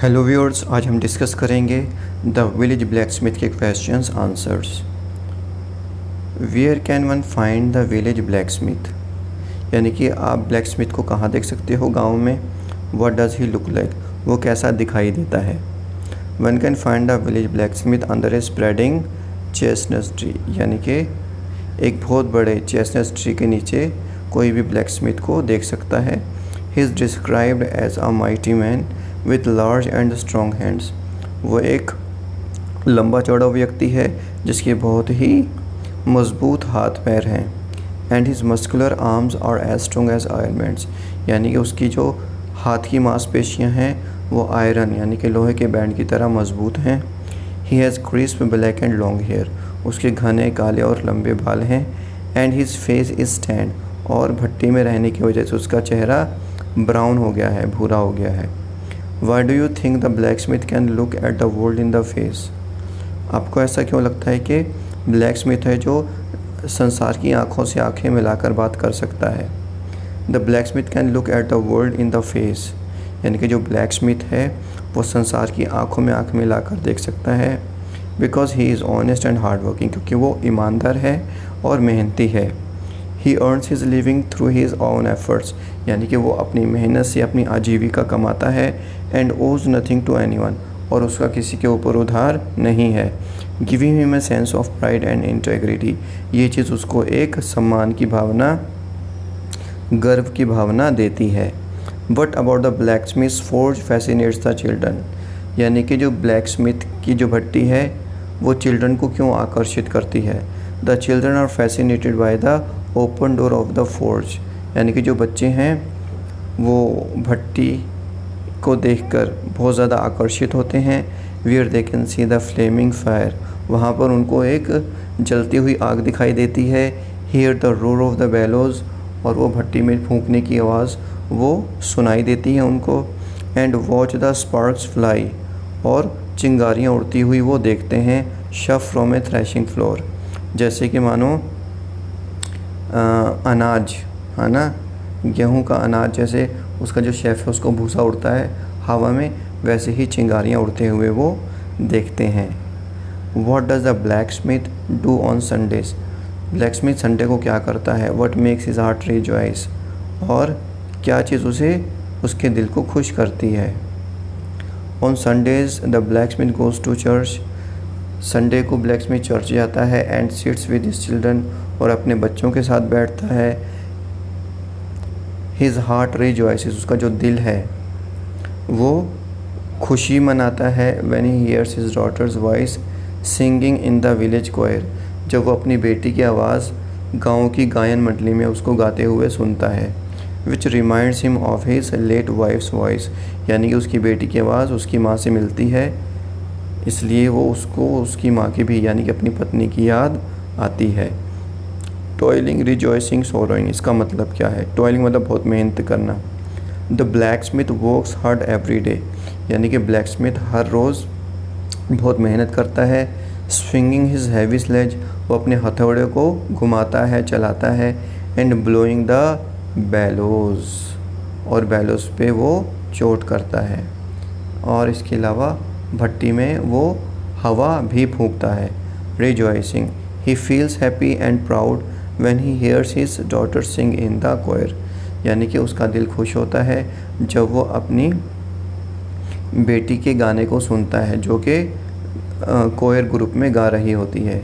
Hello viewers, आज हम discuss करेंगे द विलेज ब्लैक स्मिथ के questions answers. Where can one find the village blacksmith, यानी कि आप ब्लैक स्मिथ को कहाँ देख सकते हो गांव में। What does he look like, वो कैसा दिखाई देता है। One can find the village black Smith under A spreading chestnut tree, यानी कि एक बहुत बड़े चेस्टनट ट्री के नीचे कोई भी ब्लैक स्मिथ को देख सकता है। He is described as a mighty man with large and strong hands, वो एक लंबा चौड़ा व्यक्ति है जिसके बहुत ही मजबूत हाथ पैर हैं। And his muscular arms are as strong as iron, यानी कि उसकी जो हाथ की मांसपेशियां हैं वो आयरन यानी कि लोहे के बैंड की तरह मजबूत हैं। He has crisp black and long hair, उसके घने काले और लंबे बाल हैं। And his face is tan, और भट्टी में रहने की वजह से उसका चेहरा ब्राउन हो गया है, भूरा हो गया है। Why do you think the blacksmith can look at the world in the face? आपको ऐसा क्यों लगता है कि ब्लैक स्मिथ है जो संसार की आँखों से आँखें मिलाकर बात कर सकता है। The black Smith can look at the world in the face, यानी कि जो ब्लैक स्मिथ है वो संसार की आँखों में आँख मिलाकर देख सकता है। Because he is honest and hard working, क्योंकि वो ईमानदार है और मेहनती है। ही earns his living through his own efforts, यानी कि वो अपनी मेहनत से अपनी आजीविका कमाता है। एंड ओज नथिंग टू एनीवन, और उसका किसी के ऊपर उधार नहीं है। Giving him a sense of pride and integrity, ये चीज़ उसको एक सम्मान की भावना, गर्व की भावना देती है। But about the black Smith forge fascinates the children, यानी कि जो ब्लैक स्मिथ की जो भट्टी है वो चिल्ड्रन को क्यों आकर्षित करती है। The children are fascinated by the open door of the forge, यानी कि जो बच्चे हैं वो भट्टी को देखकर बहुत ज़्यादा आकर्षित होते हैं। Where they can see the flaming fire, वहाँ पर उनको एक जलती हुई आग दिखाई देती है। Here the roar of the bellows, और वो भट्टी में फूंकने की आवाज़ वो सुनाई देती है उनको। And watch the sparks fly, और चिंगारियाँ उड़ती हुई वो देखते हैं। शफ फ्रॉम ए थ्रैशिंग फ्लोर, जैसे कि मानो अनाज है ना, गेहूं का अनाज जैसे उसका जो शेफ है उसको भूसा उड़ता है हवा में, वैसे ही चिंगारियाँ उड़ते हुए वो देखते हैं। What does the black Smith do on Sundays, black Smith Sunday को क्या करता है। What makes his heart rejoice, और क्या चीज़ उसे उसके दिल को खुश करती है। On Sundays the blacksmith goes to church, Sunday को ब्लैक स्मिथ चर्च जाता है। And sits with his children, और अपने बच्चों के साथ बैठता है। हिज हार्ट रिजॉइसेस, उसका जो दिल है वो खुशी मनाता है। When he hears his daughter's voice singing in the village choir, जब वो अपनी बेटी की आवाज़ गांव की गायन मंडली में उसको गाते हुए सुनता है। Which reminds him of his late wife's voice, यानी कि उसकी बेटी की आवाज़ उसकी माँ से मिलती है, इसलिए वो उसको उसकी माँ की भी यानी कि अपनी पत्नी की याद आती है। टॉयलिंग रिजॉइसिंग सोरोइंग, इसका मतलब क्या है। टॉयलिंग मतलब बहुत मेहनत करना। The black Smith works hard every day, यानी कि ब्लैक स्मिथ हर रोज़ बहुत मेहनत करता है। स्विंगिंग हिज हैवी स्लेज, वो अपने हथौड़े को घुमाता है, चलाता है। एंड ब्लोइंग द बेलोज, और बेलोज पे वो चोट करता है। और इसके अलावा भट्टी में वो हवा भी फूंकता है। Rejoicing, he feels happy and proud when he hears his daughter sing in the choir, यानी कि उसका दिल खुश होता है जब वो अपनी बेटी के गाने को सुनता है जो कि कोयर ग्रुप में गा रही होती है।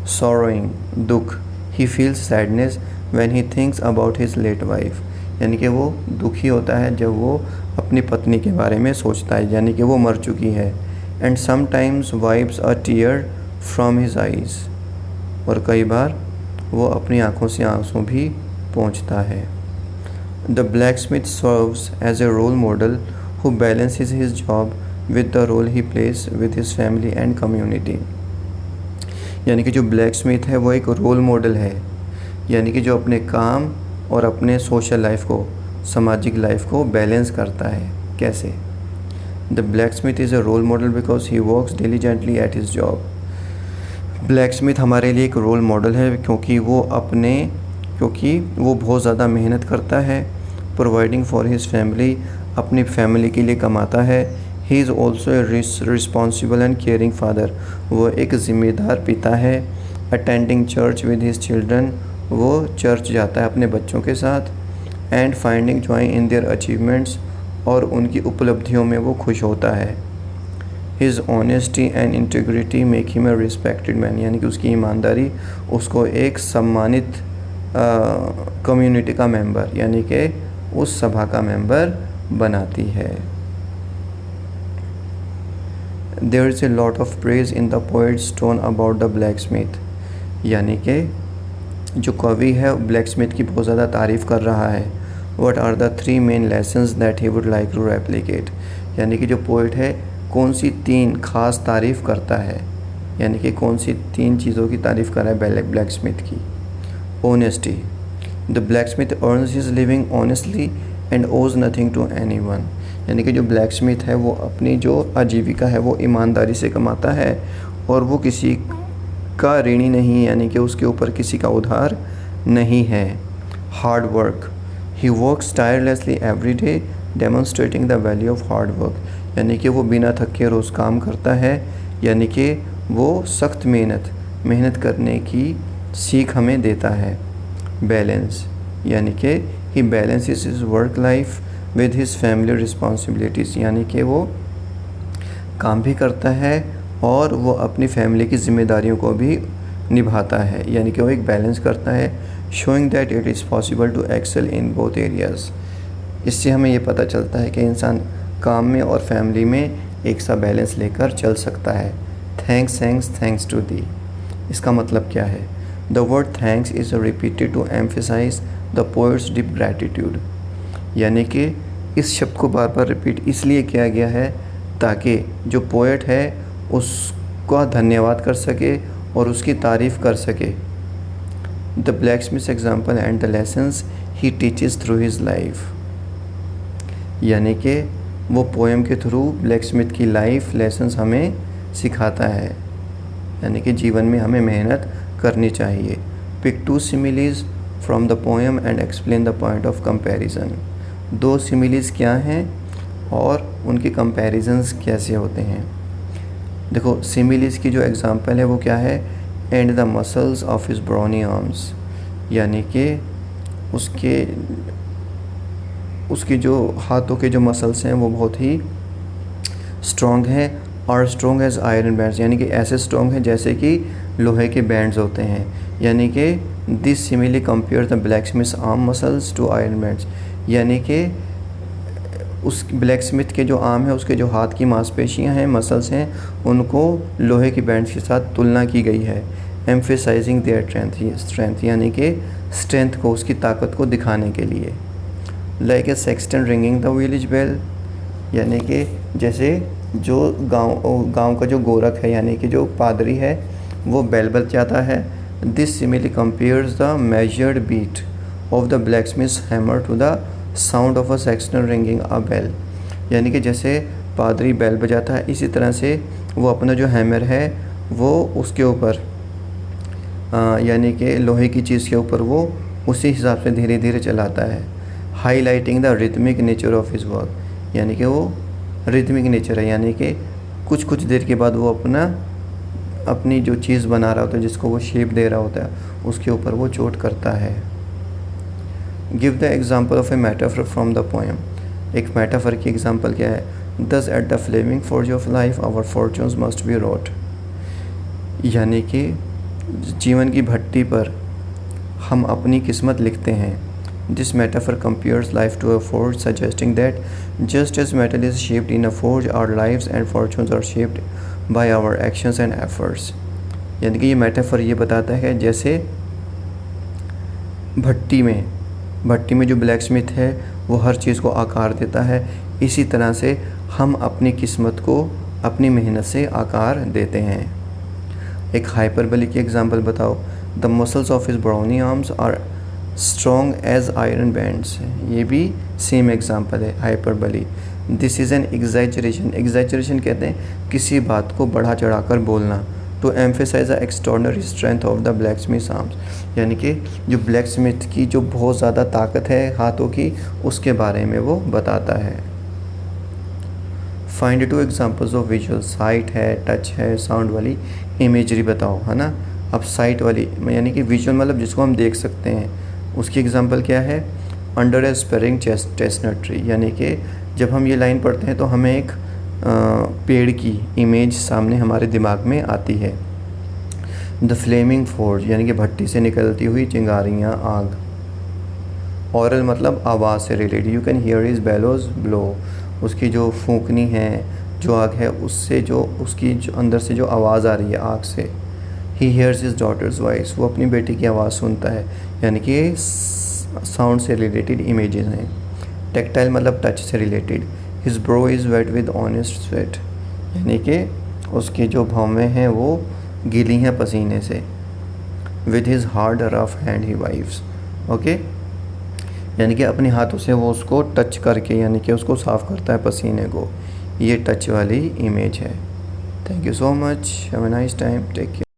सॉरोइंग, दुख, he feels sadness when he thinks about his late wife, यानी कि वो दुखी होता है जब वो अपनी पत्नी के बारे में सोचता है, यानी कि वो मर चुकी है। And sometimes wipes a tear from his eyes, और कई बार वो अपनी आँखों से आंसू भी पोंछता है। The blacksmith serves as a role model who balances his job with the role he plays with his family and community, यानी कि जो ब्लैक स्मिथ है वो एक रोल मॉडल है, यानी कि जो अपने काम और अपने सोशल लाइफ को, सामाजिक लाइफ को बैलेंस करता है। कैसे। The blacksmith is a role model because he works diligently at his job, blacksmith हमारे लिए एक रोल मॉडल है क्योंकि वो बहुत ज़्यादा मेहनत करता है। प्रोवाइडिंग फॉर हिज फैमिली अपनी फैमिली के लिए कमाता है। He is also a responsible and caring father, वो एक ज़िम्मेदार पिता है। Attending church with his children, वो चर्च जाता है अपने बच्चों के साथ। And finding joy in their achievements, और उनकी उपलब्धियों में वो खुश होता है। His honesty and integrity make him a respected man, यानी कि उसकी ईमानदारी उसको एक सम्मानित कम्युनिटी का मेंबर, यानी कि उस सभा का मेंबर बनाती है। There is a lot of praise in the poet's tone about the blacksmith, यानी कि जो कवि है ब्लैक स्मिथ की बहुत ज़्यादा तारीफ़ कर रहा है। What are the 3 main lessons that he would like to replicate, यानी कि जो पोइट है कौन सी 3 खास तारीफ़ करता है, यानी कि कौन सी 3 चीज़ों की तारीफ़ कर रहा है ब्लैक स्मिथ की। Honesty, the black Smith earns his living honestly and ओज नथिंग टू एनीवन, यानी कि जो ब्लैक स्मिथ है वो अपनी जो आजीविका है वो ईमानदारी से कमाता है और वो किसी का ऋणी नहीं, यानी कि उसके ऊपर किसी का उधार नहीं है। Hard work, he works tirelessly every day demonstrating the value of hard work, यानी कि वो बिना थके रोज़ काम करता है, यानी कि वो सख्त मेहनत करने की सीख हमें देता है। बैलेंस, यानी कि he balances his work life with his family responsibilities, यानी कि वो काम भी करता है और वो अपनी फैमिली की जिम्मेदारियों को भी निभाता है, यानी कि वो एक बैलेंस करता है। Showing that it is possible to excel in both areas, इससे हमें ये पता चलता है कि इंसान काम में और फैमिली में एक सा बैलेंस लेकर चल सकता है। थैंक्स टू दी, इसका मतलब क्या है? The word thanks is repeated to emphasise the poet's deep gratitude, यानी कि इस शब्द को बार बार रिपीट इसलिए किया गया है ताकि जो पोएट है उसका धन्यवाद कर सके और उसकी तारीफ़ कर सके। The blacksmith example and the lessons he teaches through his life, यानी कि वो पोएम के थ्रू ब्लैकस्मिथ की लाइफ लेसन्स हमें सिखाता है, यानी कि जीवन में हमें मेहनत करनी चाहिए। Pick 2 similes from the poem and explain the point of comparison, 2 similes क्या हैं और उनके कंपैरिजन्स कैसे होते हैं। देखो सिमिलीज की जो एग्जांपल है वो क्या है? And the muscles of his Brownie arms, यानी कि उसके जो हाथों के जो मसल्स हैं वो बहुत ही स्ट्रॉन्ग हैं और स्ट्रॉन्ग एज आयरन बैंड्स, यानी कि ऐसे स्ट्रॉन्ग हैं जैसे कि लोहे के बैंड्स होते हैं, यानी कि this simile compare the blacksmith arm muscles to iron bands, यानी कि उस ब्लैकस्मिथ के जो आर्म है उसके जो हाथ की मांसपेशियां हैं मसल्स हैं उनको लोहे की बैंड्स के साथ तुलना की गई है। एम्फेसाइजिंग देयर स्ट्रेंथ, यानी कि स्ट्रेंथ को उसकी ताकत को दिखाने के लिए। Like a sexton ringing the village bell, यानी कि जैसे जो गांव का जो गोरख है यानी कि जो पादरी है वो बेल बजाता है। This simile compares the measured beat of the blacksmith hammer to the sound of a sexton ringing a bell, यानी कि जैसे पादरी बेल बजाता है इसी तरह से वो अपना जो हैमर है वो उसके ऊपर यानी कि लोहे की चीज़ के ऊपर वो उसी हिसाब से धीरे धीरे चलाता है। Highlighting the rhythmic nature of his work, यानी कि वो रिथमिक नेचर है, यानी कि कुछ कुछ देर के बाद वो अपनी जो चीज़ बना रहा होता है जिसको वो शेप दे रहा होता है उसके ऊपर वो चोट करता है। Give the example of a metaphor from the poem, एक मेटाफर की एग्जाम्पल क्या है? Thus at the flaming forge of life our fortunes must be wrought, यानी कि जीवन की भट्टी पर हम अपनी किस्मत लिखते हैं। This metaphor compares life to a forge suggesting that just as metal is shaped in a forge our lives and fortunes are shaped by our actions and efforts, यानी कि ये मेटाफर ये बताता है जैसे भट्टी में जो ब्लैकस्मिथ है वो हर चीज़ को आकार देता है, इसी तरह से हम अपनी किस्मत को अपनी मेहनत से आकार देते हैं। एक हाइपरबली की एग्जांपल बताओ। The muscles of his brawny arms are strong as iron bands, ये भी सेम एग्जांपल है hyperbole. This is an exaggeration कहते हैं किसी बात को बढ़ा चढ़ाकर बोलना। To emphasise the extraordinary strength of the blacksmith arms, यानी कि जो ब्लैकस्मिथ की जो बहुत ज़्यादा ताकत है हाथों की उसके बारे में वो बताता है। Find 2 examples of visual. Site है, टच है, साउंड वाली इमेजरी बताओ, है ना। अब साइट वाली यानी कि विजुअल मतलब जिसको हम देख सकते हैं, उसकी एग्जांपल क्या है? अंडर ए स्पेरिंग चेस्टनट ट्री, यानी कि जब हम ये लाइन पढ़ते हैं तो हमें एक पेड़ की इमेज सामने हमारे दिमाग में आती है। द फ्लेमिंग फोर्ज, यानी कि भट्टी से निकलती हुई चिंगारियाँ, आग। ऑरल मतलब आवाज़ से related. You can hear his bellows blow, उसकी जो फूंकनी है, जो आग है, उससे जो उसकी जो अंदर से जो आवाज़ आ रही है आग से। ही हेयर्स हिज डॉटर्स वॉइस, वो अपनी बेटी की आवाज़ सुनता है, यानी कि साउंड से रिलेटेड इमेजेस हैं। टेक्टाइल मतलब टच से रिलेटेड। His brow is wet with honest sweat, यानी कि उसकी जो भौवें हैं वो गीली हैं पसीने से। With his hard rough hand he wives, okay, यानी कि अपने हाथों से वो उसको टच करके यानी कि उसको साफ़ करता है पसीने को। ये टच वाली इमेज है। Thank you so much, have a nice time, take care.